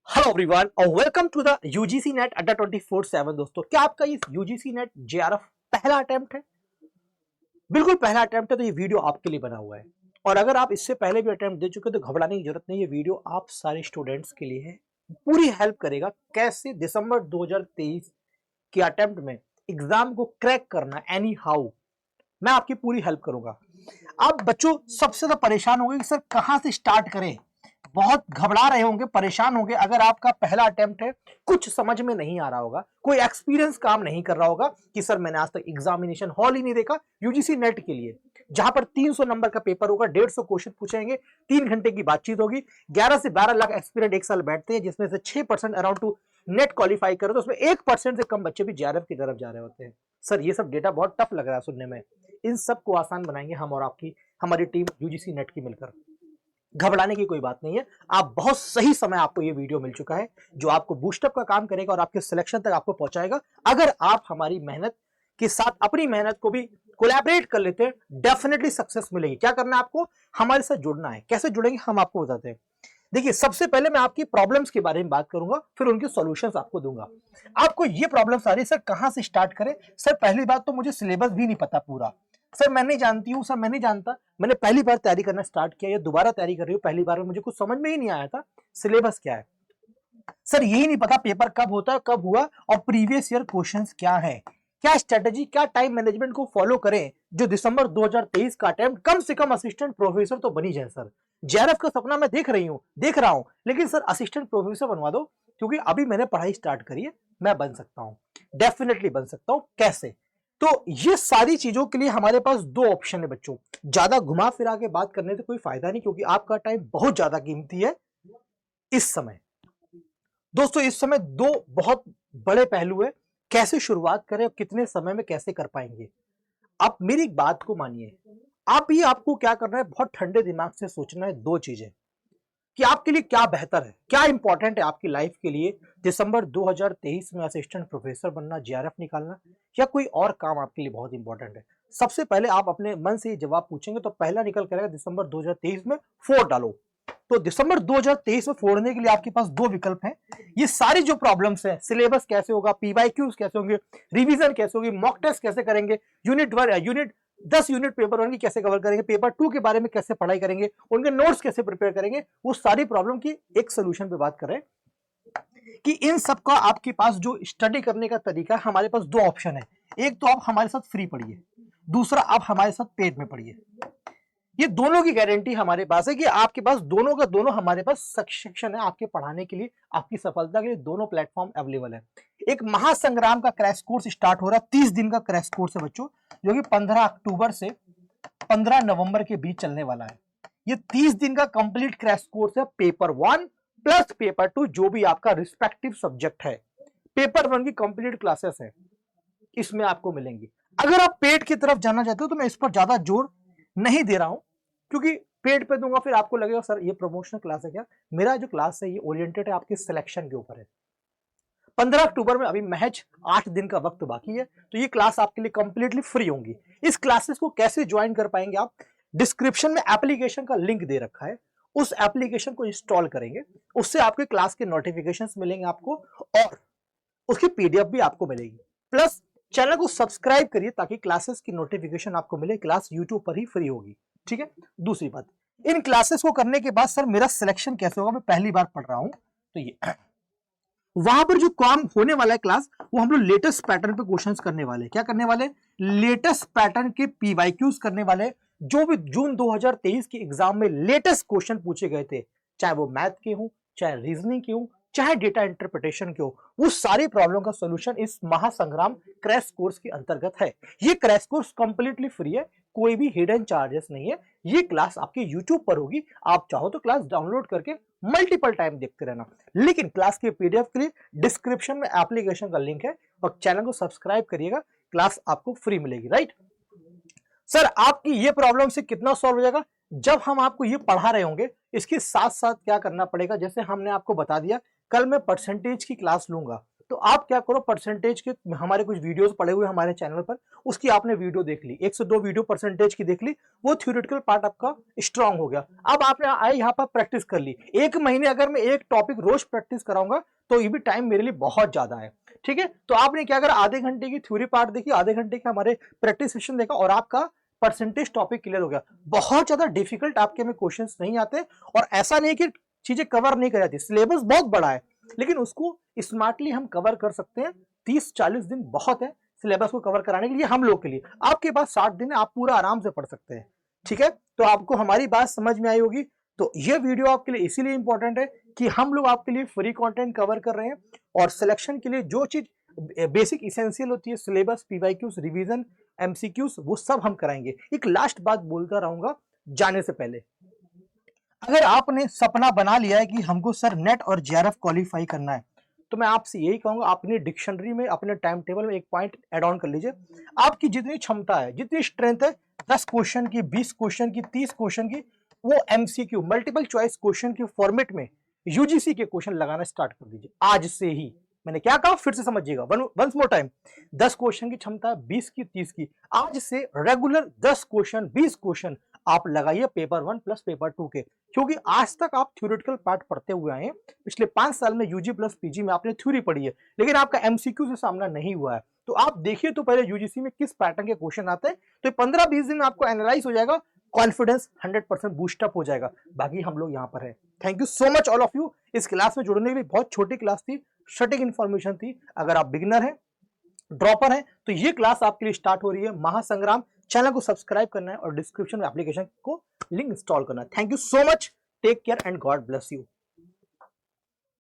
Hello everyone और welcome to the UGC NET Adda 24/7। दोस्तों, क्या आपका इस यूजीसी नेट जेआरएफ पहला अटेम्प्ट है? बिल्कुल पहला अटेम्प्ट है, तो ये वीडियो आपके लिए बना हुआ है। और अगर आप इससे पहले भी अटेम्प्ट दे चुके हैं तो घबराने की जरूरत नहीं। ये वीडियो आप सारे स्टूडेंट्स के लिए है, पूरी हेल्प करेगा कैसे दिसंबर 2023 के अटेम्प्ट में एग्जाम को क्रैक करना। एनी हाउ मैं आपकी पूरी हेल्प करूंगा। आप बच्चों सबसे ज्यादा परेशान होंगे कि सर कहां से स्टार्ट करें, बहुत घबरा रहे होंगे, परेशान होंगे। अगर आपका पहला अटेम्प्ट है, कुछ समझ में नहीं आ रहा होगा, कोई एक्सपीरियंस काम नहीं कर रहा होगा कि सर मैंने आज तक एग्जामिनेशन हॉल ही नहीं देखा यूजीसी नेट के लिए, जहां पर 300 नंबर का पेपर होगा, 150 क्वेश्चन पूछेंगे, 3 घंटे की बातचीत होगी, 11 से 12 लाख एक्सपीरियंट एक साल बैठते हैं, जिसमें से 6% अराउंड टू नेट क्वालिफाई करो, तो उसमें 1% से कम बच्चे भी जेआरएफ की तरफ जा रहे होते हैं। सर ये सब डेटा बहुत टफ लग रहा है सुनने में। इन सब को आसान बनाएंगे हम और आपकी हमारी टीम यूजीसी नेट की मिलकर। घबराने की कोई बात नहीं है। आप बहुत सही समय, आपको ये वीडियो मिल चुका है जो आपको बूस्टअप का काम करेगा और आपके सिलेक्शन तक आपको पहुंचाएगा। अगर आप हमारी मेहनत के साथ अपनी मेहनत को भी कोलैबोरेट कर लेते हैं, डेफिनेटली सक्सेस मिलेगी। क्या करना है आपको? हमारे साथ जुड़ना है। कैसे जुड़ेंगे हम आपको बताते हैं। देखिए, सबसे पहले मैं आपकी प्रॉब्लम्स के बारे में बात करूंगा, फिर उनके सॉल्यूशंस आपको दूंगा। आपको ये प्रॉब्लम्स आ रही है, सर कहां से स्टार्ट करें? सर पहली बात तो मुझे सिलेबस भी नहीं पता पूरा। सर मैं नहीं जानती हूँ, सर मैं नहीं जानता, मैंने पहली बार तैयारी करना स्टार्ट किया या दोबारा तैयारी कर रही हूँ, पहली बार में मुझे कुछ समझ में ही नहीं आया था सिलेबस क्या है। सर यही नहीं पता पेपर कब होता है, कब हुआ, और प्रीवियस ईयर क्वेश्चंस क्या है। क्या स्ट्रेटेजी, क्या टाइम मैनेजमेंट को फॉलो करें जो दिसंबर 2023 का अटेम्प्ट कम से कम असिस्टेंट प्रोफेसर तो बनी जाए। सर जेआरएफ का सपना मैं देख रहा हूं, लेकिन सर असिस्टेंट प्रोफेसर बनवा दो, क्योंकि अभी मैंने पढ़ाई स्टार्ट करी है, मैं बन सकता हूं, डेफिनेटली बन सकता हूं। कैसे? तो ये सारी चीजों के लिए हमारे पास दो ऑप्शन है बच्चों। ज्यादा घुमा फिरा के बात करने से कोई फायदा नहीं, क्योंकि आपका टाइम बहुत ज्यादा कीमती है इस समय। दोस्तों इस समय दो बहुत बड़े पहलू है, कैसे शुरुआत करें और कितने समय में कैसे कर पाएंगे। आप मेरी एक बात को मानिए, आपको क्या करना है, बहुत ठंडे दिमाग से सोचना है दो चीजें कि आपके लिए क्या बेहतर है, क्या इंपॉर्टेंट है आपकी लाइफ के लिए। दिसंबर 2023 में असिस्टेंट प्रोफेसर बनना, जेआरएफ निकालना, या कोई और काम आपके लिए बहुत इंपॉर्टेंट है। सबसे पहले आप अपने मन से ये जवाब पूछेंगे तो पहला निकल कर आएगा दिसंबर 2023 में फोड़ डालो। तो दिसंबर 2023 में फोड़ने के लिए आपके पास दो विकल्प हैं। ये सारी जो प्रॉब्लम्स हैं, सिलेबस कैसे होगा, पीवाईक्यूज कैसे होंगे, रिवीजन कैसे होगी, मॉक टेस्ट कैसे करेंगे, यूनिट 10 यूनिट पेपर 1 की कैसे कवर करेंगे, पेपर 2 के बारे में कैसे पढ़ाई करेंगे, उनके नोट्स कैसे प्रिपेयर करेंगे, वो सारी प्रॉब्लम की एक सोल्यूशन पे बात कर रहे हैं कि इन सब का आपके पास जो स्टडी करने का तरीका है। हमारे पास दो ऑप्शन है, एक तो आप हमारे साथ फ्री पढ़िए, दूसरा आप हमारे साथ पेड में पढ़िए। ये दोनों की गारंटी हमारे पास है कि आपके पास दोनों का दोनों हमारे पास सक्षम है आपके पढ़ाने के लिए, आपकी सफलता के लिए दोनों प्लेटफॉर्म अवेलेबल है। एक महासंग्राम का क्रैश कोर्स स्टार्ट हो रहा है, 30 दिन का क्रैश कोर्स है बच्चों, जो कि 15 अक्टूबर से 15 नवंबर के बीच चलने वाला है। ये 30 दिन का कंप्लीट क्रैश कोर्स है, पेपर 1 प्लस पेपर 2 जो भी आपका रिस्पेक्टिव सब्जेक्ट है। पेपर 1 की कंप्लीट क्लासेस है, इसमें आपको मिलेंगी। अगर आप पेड की तरफ जाना चाहते हो तो मैं इस पर ज्यादा जोर नहीं दे रहा हूं, क्योंकि पेड पे दूंगा फिर आपको लगेगा सर ये प्रमोशनल क्लास है क्या। मेरा जो क्लास है ये ओरिएंटेड है आपके सिलेक्शन के ऊपर है। 15 अक्टूबर में अभी महज 8 दिन का वक्त बाकी है, तो ये क्लास आपके लिए कंप्लीटली फ्री होंगी। इस क्लासेस को कैसे ज्वाइन कर पाएंगे आप? डिस्क्रिप्शन में एप्लीकेशन का लिंक दे रखा है, उस एप्लीकेशन को इंस्टॉल करेंगे, उससे आपके क्लास के नोटिफिकेशंस मिलेंगे आपको, और उसकी पीडीएफ भी आपको मिलेगी। प्लस चैनल को सब्सक्राइब करिए ताकि क्लासेस की नोटिफिकेशन आपको मिले। क्लास यूट्यूब पर ही फ्री होगी, ठीक है। दूसरी बात, इन क्लासेस को करने के बाद सर मेरा सिलेक्शन कैसे होगा, मैं पहली बार पढ़ रहा हूं, तो ये वहां पर जो काम होने वाला है क्लास, वो हम लोग लेटेस्ट पैटर्न पे क्वेश्चंस करने वाले। क्या करने वाले? लेटेस्ट पैटर्न के पीवाईक्यूज करने वाले, जो भी जून 2023 के एग्जाम में लेटेस्ट क्वेश्चन पूछे गए थे, चाहे वो मैथ के हो, चाहे रीजनिंग के हो, चाहे डेटा इंटरप्रिटेशन के हो, वो सारी प्रॉब्लम का सोल्यूशन इस महासंग्राम क्रैश कोर्स के अंतर्गत है। ये क्रैश कोर्स कंप्लीटली फ्री है, कोई भी हिडन चार्जेस नहीं है। ये क्लास आपके यूट्यूब पर होगी, आप चाहो तो क्लास डाउनलोड करके मल्टीपल टाइम देखते रहना। लेकिन क्लास के पीडीएफ के लिए डिस्क्रिप्शन में एप्लीकेशन का लिंक है, और चैनल को सब्सक्राइब करिएगा, क्लास आपको फ्री मिलेगी, राइट। सर आपकी ये प्रॉब्लम से कितना सॉल्व हो जाएगा? जब हम आपको ये पढ़ा रहे होंगे, इसके साथ साथ क्या करना पड़ेगा, जैसे हमने आपको बता दिया, कल मैं परसेंटेज की क्लास लूंगा, तो आप क्या करो, परसेंटेज के हमारे कुछ वीडियोस पड़े हुए हमारे चैनल पर, उसकी आपने वीडियो देख ली, 1 से 2 वीडियो परसेंटेज की देख ली, वो थ्योरेटिकल पार्ट आपका स्ट्रांग हो गया। अब आपने आए यहाँ पर प्रैक्टिस कर ली, 1 महीने अगर मैं एक टॉपिक रोज प्रैक्टिस कराऊंगा तो ये भी टाइम मेरे लिए बहुत ज्यादा है, ठीक है। तो आपने क्या करा, आधे घंटे की थ्योरी पार्ट देखी, आधे घंटे के हमारे प्रैक्टिस सेशन देखा और आपका परसेंटेज टॉपिक क्लियर हो गया। बहुत ज्यादा डिफिकल्ट आपके में क्वेश्चंस नहीं आते, और ऐसा नहीं कि चीजें कवर नहीं कर जाती, सिलेबस बहुत बड़ा है लेकिन उसको स्मार्टली हम कवर कर सकते हैं। 30-40 दिन बहुत है सिलेबस को कवर कराने के लिए हम लोग के लिए। आपके पास 60 दिन है, आप पूरा आराम से पढ़ सकते हैं, ठीक है। तो आपको हमारी बात समझ में आई होगी। तो ये वीडियो आपके लिए इसीलिए इंपॉर्टेंट है कि हम लोग आपके लिए फ्री कंटेंट कवर कर रहे हैं, और सिलेक्शन के लिए जो चीज बेसिक इसेंशियल होती है, सिलेबस, पीवाईक्यूज, रिवीजन, एमसीक्यूज, वो सब हम कराएंगे। एक लास्ट बात बोलता रहूंगा जाने से पहले, अगर आपने सपना बना लिया है कि हमको सर नेट और जेआरएफ क्वालिफाई करना है, तो मैं आपसे यही कहूंगा, अपनी डिक्शनरी में, अपने टाइम टेबल में एक पॉइंट ऐड ऑन कर लीजिए। आपकी जितनी क्षमता है, जितनी स्ट्रेंथ है, 10 क्वेश्चन की, 20 क्वेश्चन की, 30 क्वेश्चन की, वो एमसीक्यू, मल्टीपल चॉइस क्वेश्चन के फॉर्मेट में यूजीसी के क्वेश्चन लगाना स्टार्ट कर दीजिए आज से ही। मैंने क्या कहा फिर से समझिएगा, वंस मोर टाइम। 10 क्वेश्चन की क्षमता, 20 की, 30 की, आज से रेगुलर 10 क्वेश्चन, 20 क्वेश्चन आप लगाइए पेपर 1 प्लस पेपर 2 के। क्योंकि आज तक आप थ्योरेटिकल पार्ट पढ़ते हुए आए हैं, पिछले 5 साल में यूजी प्लस पीजी में आपने थ्योरी पढ़ी है, लेकिन आपका एमसीक्यू से सामना नहीं हुआ है। तो आप देखिए तो पहले यूजीसी में किस पैटर्न के क्वेश्चन आते हैं, तो 15-20 दिन में आपको एनालाइज हो जाएगा, कॉन्फिडेंस 100% बूस्टअप हो जाएगा। बाकी हम लोग यहाँ पर है। Thank you so much all of you. इस क्लास में जुड़ने के लिए, बहुत छोटी क्लास थी, सटीक इंफॉर्मेशन थी। अगर आप बिगिनर हैं, ड्रॉपर है, तो ये क्लास आपके लिए स्टार्ट हो रही है। महासंग्राम चैनल को सब्सक्राइब करना है और डिस्क्रिप्शन में एप्लीकेशन को लिंक इंस्टॉल करना है। Thank you so much, take care and God bless you.